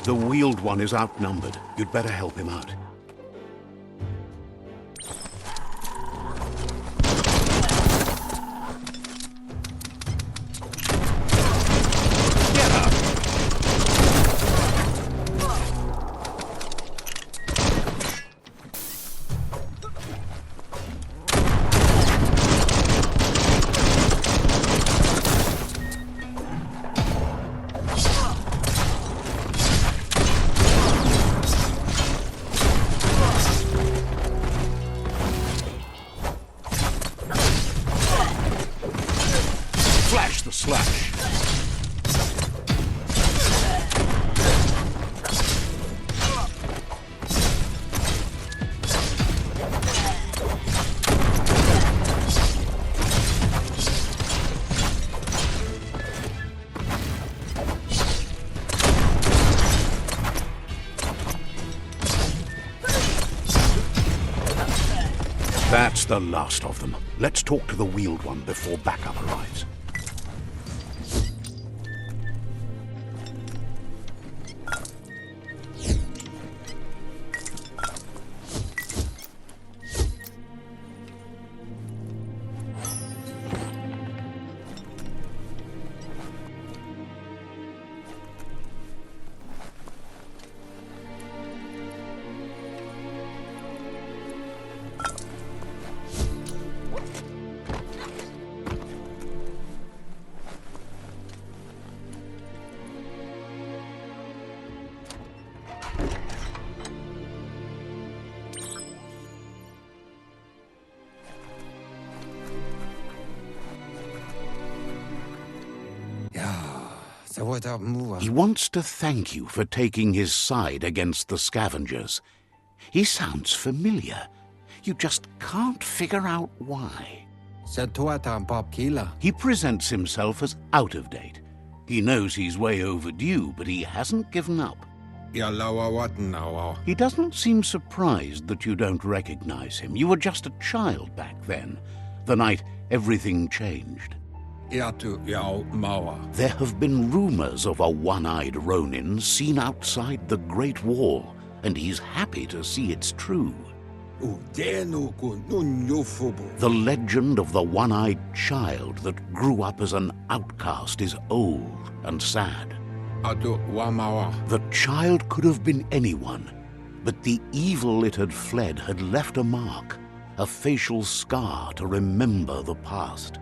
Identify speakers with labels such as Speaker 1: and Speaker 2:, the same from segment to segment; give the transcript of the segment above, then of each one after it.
Speaker 1: The wheeled one is outnumbered. You'd better help him out. Get up! Flash the slash. That's the last of them. Let's talk to the wheeled one before backup arrives. He wants to thank you for taking his side against the scavengers. He sounds familiar. You just can't figure out why. He presents himself as out of date. He knows he's way overdue, but he hasn't given up. He doesn't seem surprised that you don't recognize him. You were just a child back then, the night everything changed. There have been rumors of a one-eyed Ronin seen outside the Great Wall, and he's happy to see it's true. The legend of the one-eyed child that grew up as an outcast is old and sad. The child could have been anyone, but the evil it had fled had left a mark, a facial scar to remember the past.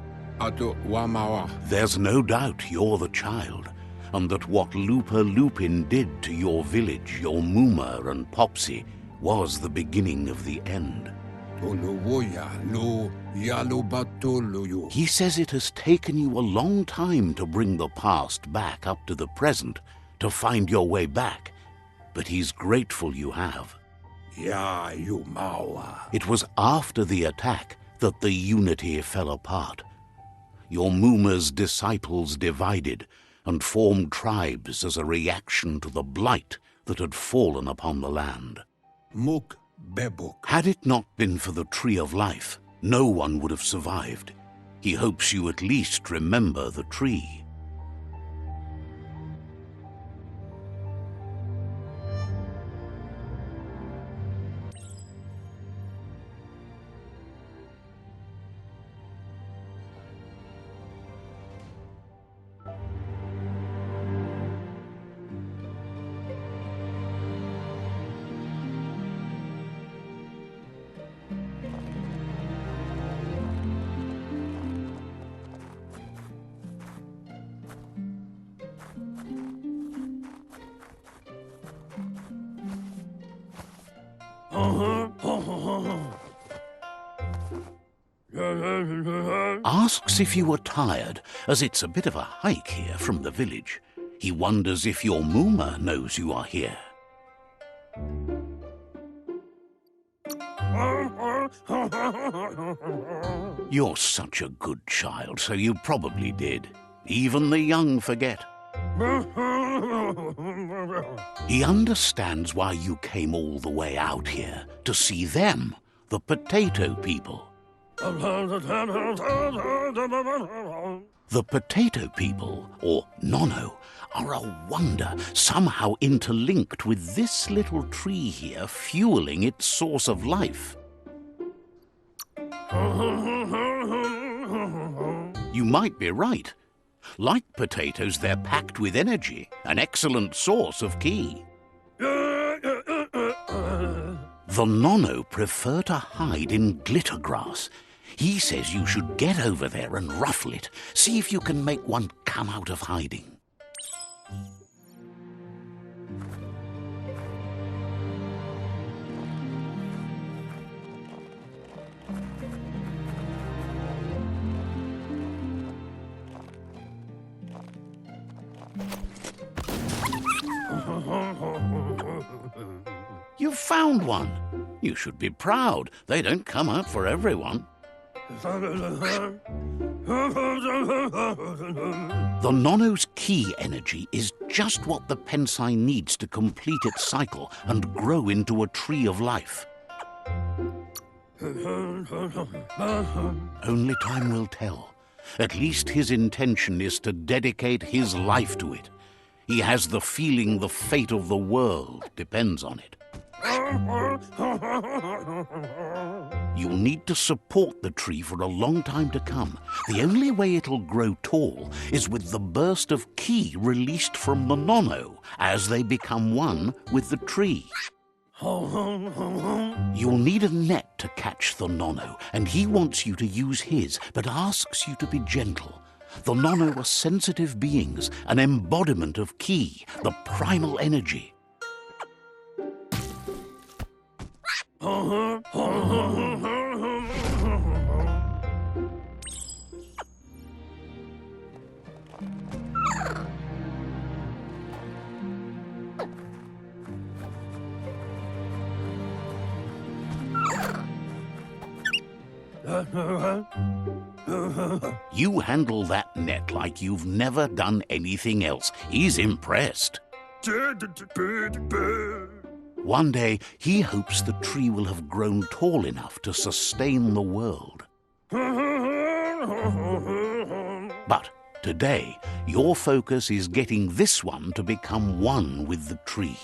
Speaker 1: There's no doubt you're the child, and that what Lupa Lupin did to your village, your Muma and Popsy, was the beginning of the end. He says it has taken you a long time to bring the past back up to the present, to find your way back, but he's grateful you have. It was after the attack that the unity fell apart. Your Muma's disciples divided and formed tribes as a reaction to the blight that had fallen upon the land. Had it not been for the Tree of Life, no one would have survived. He hopes you at least remember the tree. Asks if you are tired, as it's a bit of a hike here from the village. He wonders if your Muma knows you are here. You're such a good child, so you probably did. Even the young forget. He understands why you came all the way out here, to see them, the potato people. The potato people, or nono, are a wonder, somehow interlinked with this little tree here fueling its source of life. You might be right. Like potatoes, they're packed with energy, an excellent source of ki. The nono prefer to hide in glitter grass. He says you should get over there and ruffle it. See if you can make one come out of hiding. You've found one. You should be proud. They don't come out for everyone. The nono's ki energy is just what the pensai needs to complete its cycle and grow into a tree of life. Only time will tell. At least his intention is to dedicate his life to it. He has the feeling the fate of the world depends on it. You'll need to support the tree for a long time to come. The only way it'll grow tall is with the burst of ki released from the nono as they become one with the tree. You'll need a net to catch the nono, and he wants you to use his, but asks you to be gentle. The nono are sensitive beings, an embodiment of ki, the primal energy. You handle that net like you've never done anything else. He's impressed. One day, he hopes the tree will have grown tall enough to sustain the world. But today, your focus is getting this one to become one with the tree.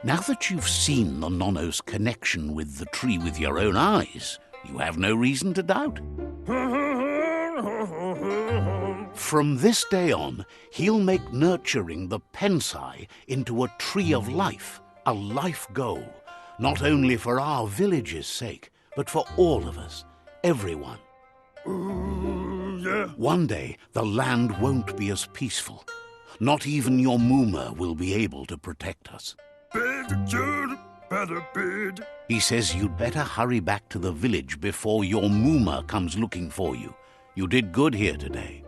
Speaker 1: Now that you've seen the nono's connection with the tree with your own eyes, you have no reason to doubt. From this day on, he'll make nurturing the pensai into a tree of life, a life goal, not only for our village's sake, but for all of us, everyone. One day, the land won't be as peaceful. Not even your Muma will be able to protect us. He says you'd better hurry back to the village before your Muma comes looking for you. You did good here today.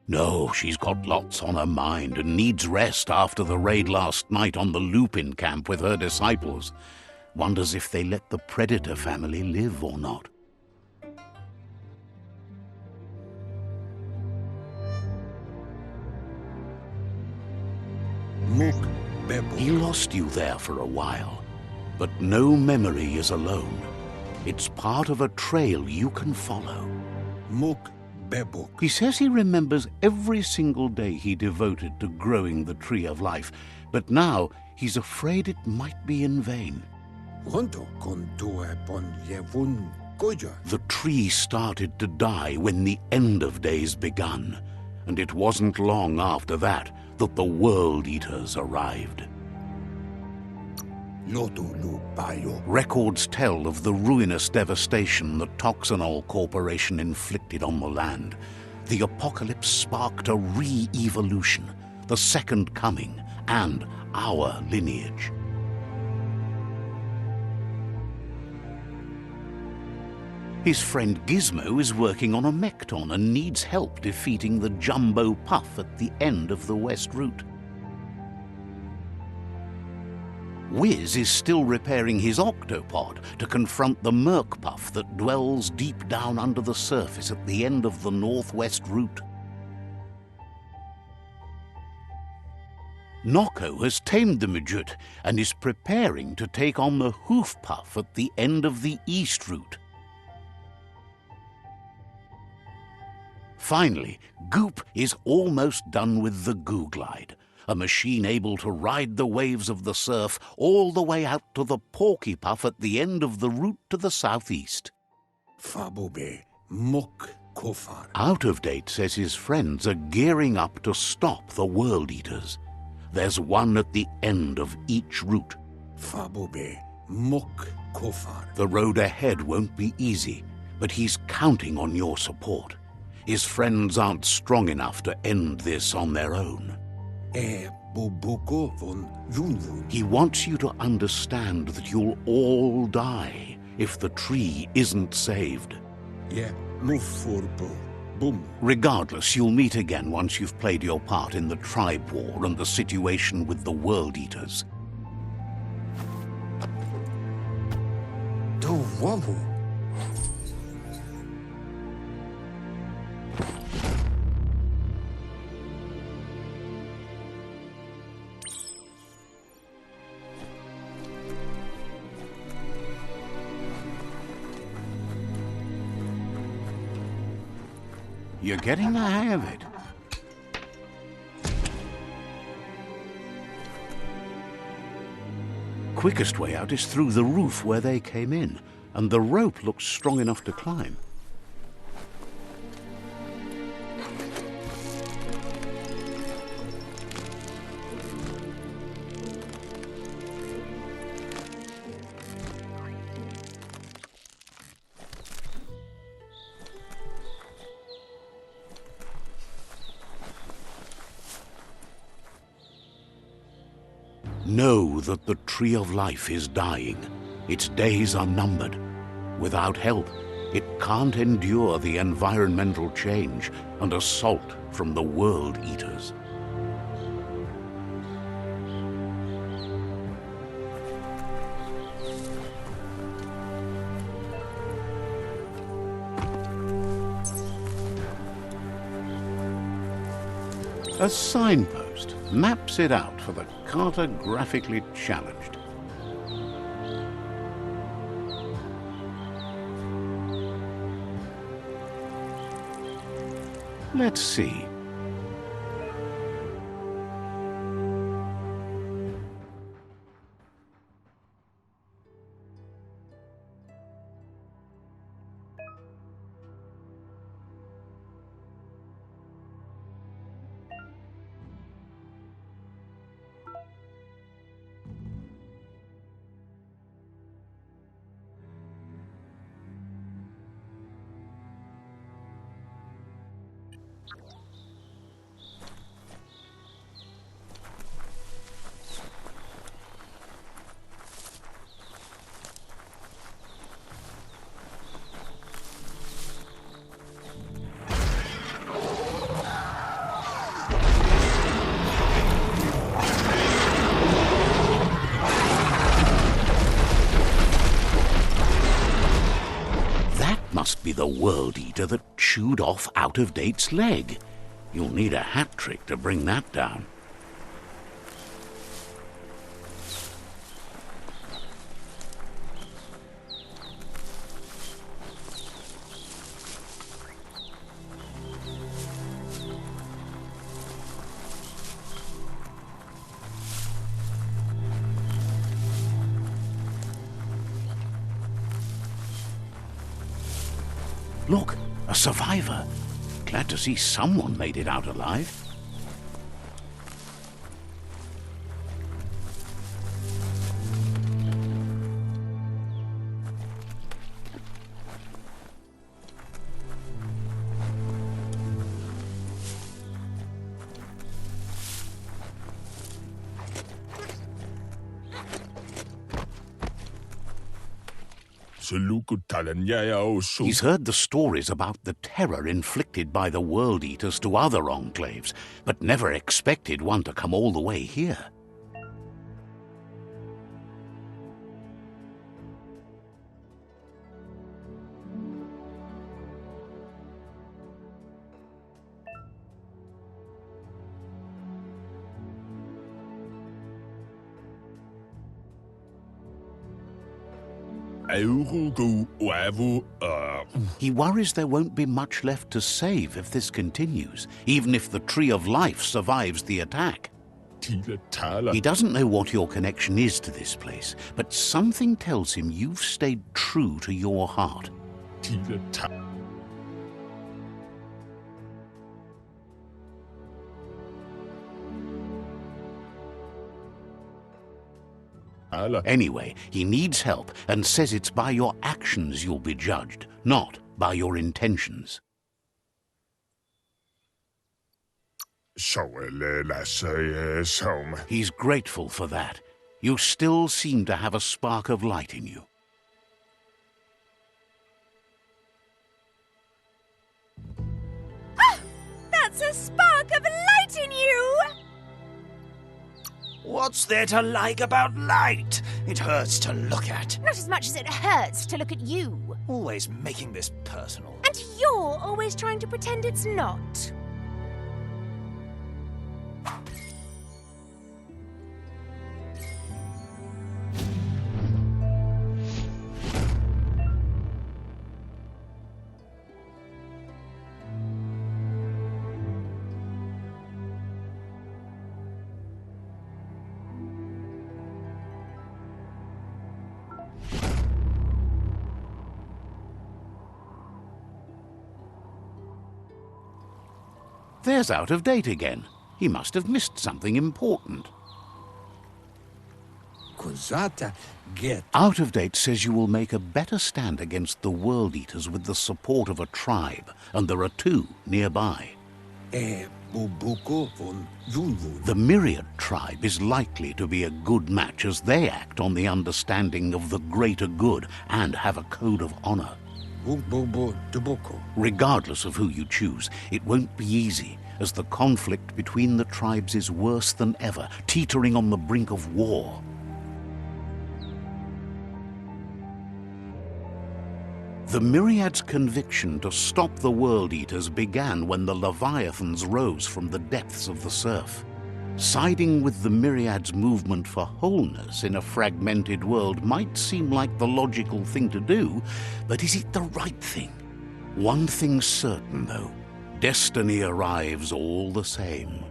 Speaker 1: No, she's got lots on her mind and needs rest after the raid last night on the Lupin camp with her disciples. Wonders if they let the Predator family live or not. He lost you there for a while, but no memory is alone. It's part of a trail you can follow. He says he remembers every single day he devoted to growing the tree of life, but now he's afraid it might be in vain. The tree started to die when the end of days begun, and it wasn't long after that the World Eaters arrived. Records tell of the ruinous devastation the Toxanol Corporation inflicted on the land. The apocalypse sparked a re-evolution, the Second Coming, and our lineage. His friend Gizmo is working on a Mekton and needs help defeating the Jumbo Puff at the end of the West Route. Wiz is still repairing his octopod to confront the Merc Puff that dwells deep down under the surface at the end of the Northwest Route. Nocco has tamed the midget and is preparing to take on the Hoof Puff at the end of the East Route. Finally, Goop is almost done with the Goo Glide, a machine able to ride the waves of the surf all the way out to the Porky Puff at the end of the route to the southeast. Out of Date says his friends are gearing up to stop the World Eaters. There's one at the end of each route. The road ahead won't be easy, but he's counting on your support. His friends aren't strong enough to end this on their own. He wants you to understand that you'll all die if the tree isn't saved. Regardless, you'll meet again once you've played your part in the tribe war and the situation with the World Eaters. You're getting the hang of it. Quickest way out is through the roof where they came in, and the rope looks strong enough to climb. Know that the Tree of Life is dying. Its days are numbered. Without help, it can't endure the environmental change and assault from the World Eaters. A signpost maps it out for the cartographically challenged. Let's see. Must be the World Eater that chewed off Out of Date's leg. You'll need a hat trick to bring that down. Look, a survivor. Glad to see someone made it out alive. He's heard the stories about the terror inflicted by the World Eaters to other enclaves, but never expected one to come all the way here. He worries there won't be much left to save if this continues, even if the Tree of Life survives the attack. He doesn't know what your connection is to this place, but something tells him you've stayed true to your heart. Anyway, he needs help and says it's by your actions you'll be judged, not by your intentions. He's grateful for that. You still seem to have a spark of light in you.
Speaker 2: Ah! That's a spark of light in you!
Speaker 3: What's there to like about light? It hurts to look at.
Speaker 2: Not as much as it hurts to look at you.
Speaker 3: Always making this personal.
Speaker 2: And you're always trying to pretend it's not.
Speaker 1: There's Out of Date again. He must have missed something important. Out of Date says you will make a better stand against the World Eaters with the support of a tribe, and there are two nearby. The Myriad tribe is likely to be a good match as they act on the understanding of the greater good and have a code of honor. Regardless of who you choose, it won't be easy, as the conflict between the tribes is worse than ever, teetering on the brink of war. The Myriad's conviction to stop the World Eaters began when the Leviathans rose from the depths of the surf. Siding with the Myriad's movement for wholeness in a fragmented world might seem like the logical thing to do, but is it the right thing? One thing's certain, though. Destiny arrives all the same.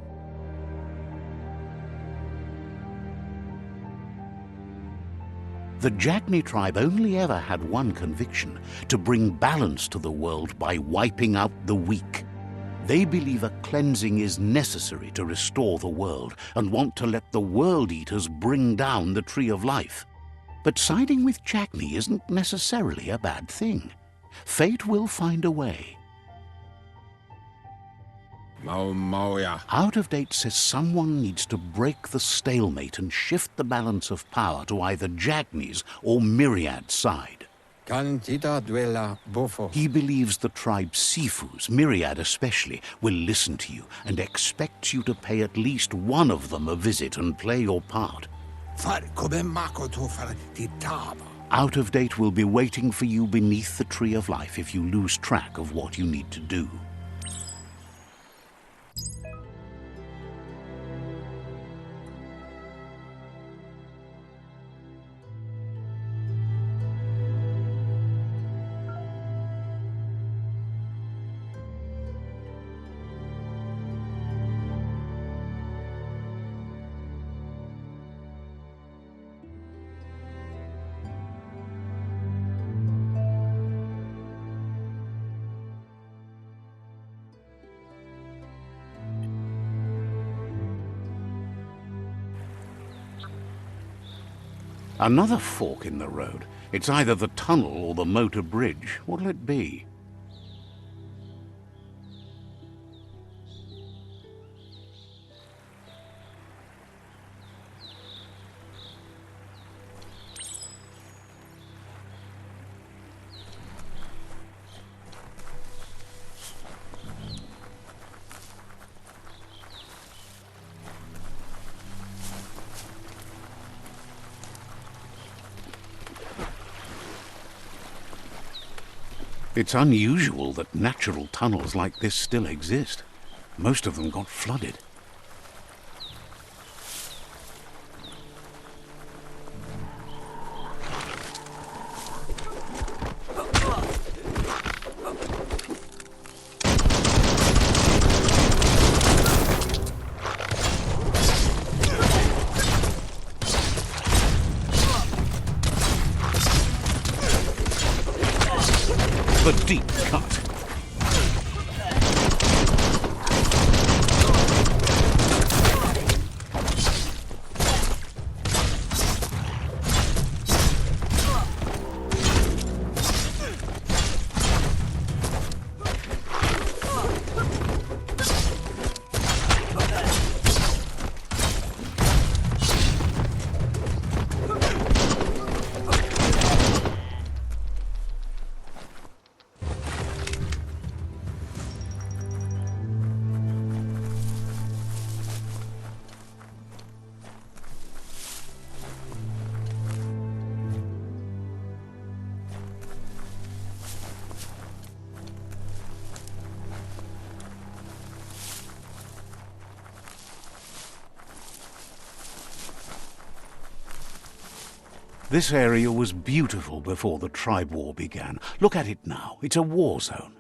Speaker 1: The Jagni tribe only ever had one conviction: to bring balance to the world by wiping out the weak. They believe a cleansing is necessary to restore the world and want to let the World Eaters bring down the Tree of Life. But siding with Jagni isn't necessarily a bad thing. Fate will find a way. Out of Date says someone needs to break the stalemate and shift the balance of power to either Jagni's or Myriad's side. He believes the tribe Sifus, Myriad especially, will listen to you and expects you to pay at least one of them a visit and play your part. Out of Date will be waiting for you beneath the Tree of Life if you lose track of what you need to do. Another fork in the road. It's either the tunnel or the motor bridge. What'll it be? It's unusual that natural tunnels like this still exist. Most of them got flooded. The deep cut. This area was beautiful before the tribe war began. Look at it now. It's a war zone.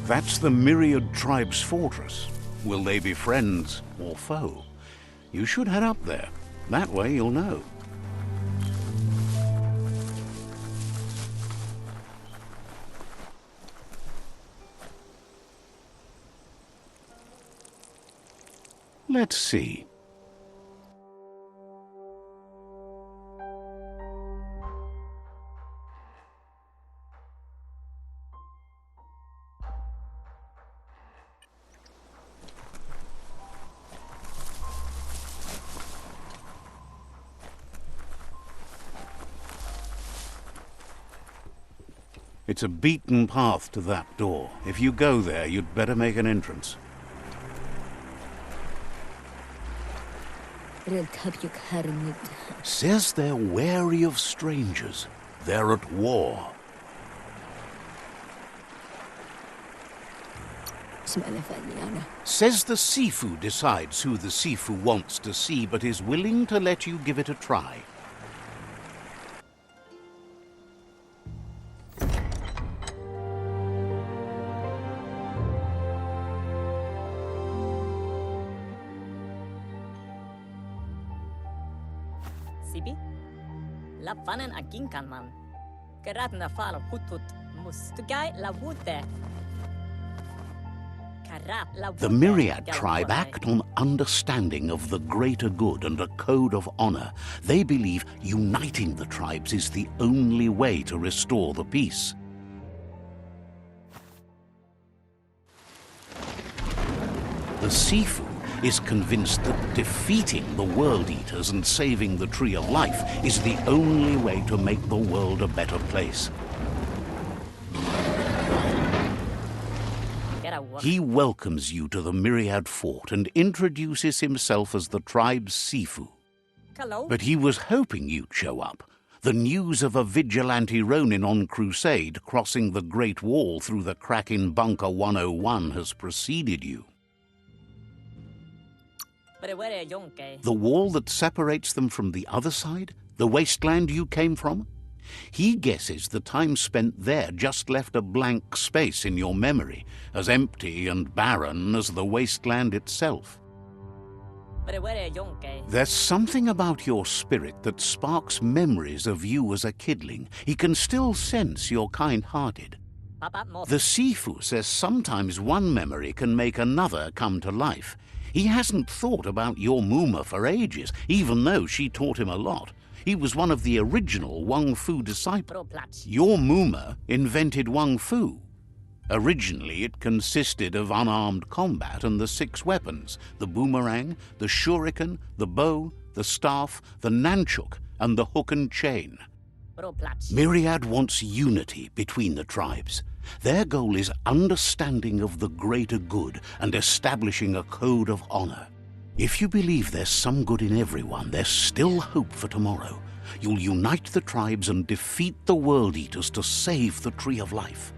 Speaker 1: That's the Myriad Tribe's fortress. Will they be friends or foe? You should head up there. That way you'll know. Let's see. It's a beaten path to that door. If you go there, you'd better make an entrance. Says they're wary of strangers. They're at war. Says the Sifu decides who the Sifu wants to see, but is willing to let you give it a try.
Speaker 4: Sibi? Lapanen aginkan man. Geraten da fal hutut mustugai la wute.
Speaker 1: The Myriad tribe act on understanding of the greater good and a code of honor. They believe uniting the tribes is the only way to restore the peace. The Sifu is convinced that defeating the World Eaters and saving the Tree of Life is the only way to make the world a better place. He welcomes you to the Myriad Fort and introduces himself as the tribe's Sifu.
Speaker 4: Hello.
Speaker 1: But he was hoping you'd show up. The news of a vigilante Ronin on crusade crossing the Great Wall through the crack in Bunker 101 has preceded you. The wall that separates them from the other side? The wasteland you came from? He guesses the time spent there just left a blank space in your memory, as empty and barren as the wasteland itself. There's something about your spirit that sparks memories of you as a kidling. He can still sense you're kind-hearted. The Sifu says sometimes one memory can make another come to life. He hasn't thought about your Muma for ages, even though she taught him a lot. He was one of the original Wung Fu disciples. Your Muma invented Wung Fu. Originally, it consisted of unarmed combat and the 6 weapons: the boomerang, the shuriken, the bow, the staff, the nunchuk, and the hook and chain. Myriad wants unity between the tribes. Their goal is understanding of the greater good and establishing a code of honor. If you believe there's some good in everyone, there's still hope for tomorrow. You'll unite the tribes and defeat the World Eaters to save the Tree of Life.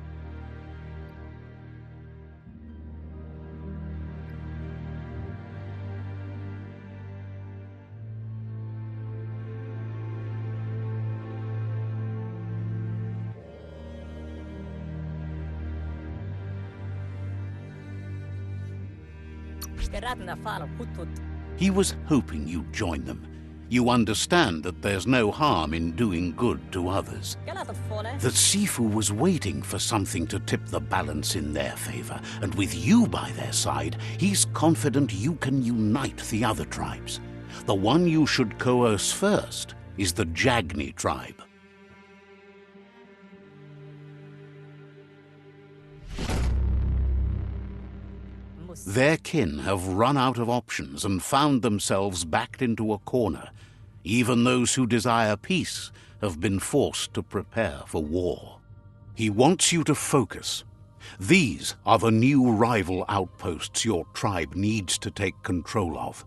Speaker 1: He was hoping you'd join them. You understand that there's no harm in doing good to others. The Sifu was waiting for something to tip the balance in their favor, and with you by their side, he's confident you can unite the other tribes. The one you should coerce first is the Jagni tribe. Their kin have run out of options and found themselves backed into a corner. Even those who desire peace have been forced to prepare for war. He wants you to focus. These are the new rival outposts your tribe needs to take control of.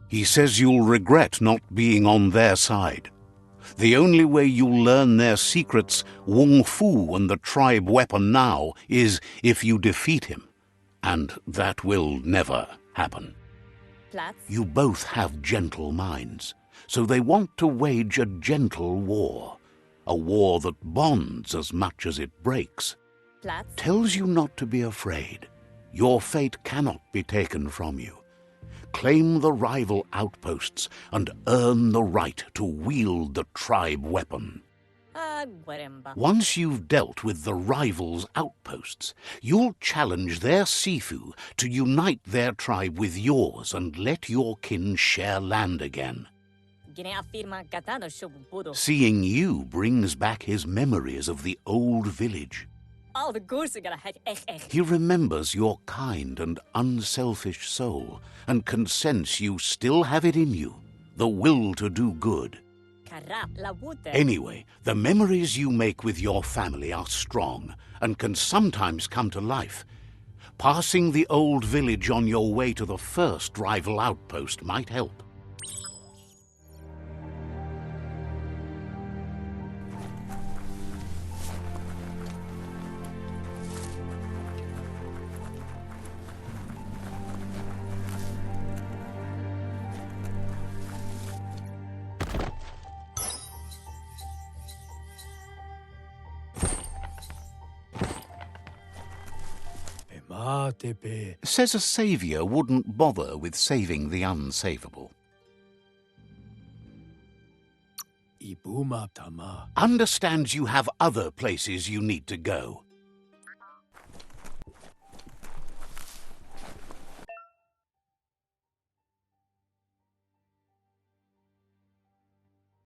Speaker 1: He says you'll regret not being on their side. The only way you'll learn their secrets, Wung Fu and the tribe weapon now, is if you defeat him. And that will never happen. You both have gentle minds, so they want to wage a gentle war. A war that bonds as much as it breaks. Tells you not to be afraid. Your fate cannot be taken from you. Claim the rival outposts and earn the right to wield the tribe weapon. Once you've dealt with the rivals' outposts, you'll challenge their Sifu to unite their tribe with yours and let your kin share land again. Seeing you brings back his memories of the old village. He remembers your kind and unselfish soul and can sense you still have it in you, the will to do good. Anyway, the memories you make with your family are strong and can sometimes come to life. Passing the old village on your way to the first rival outpost might help. Says a savior wouldn't bother with saving the unsavable. Understands you have other places you need to go.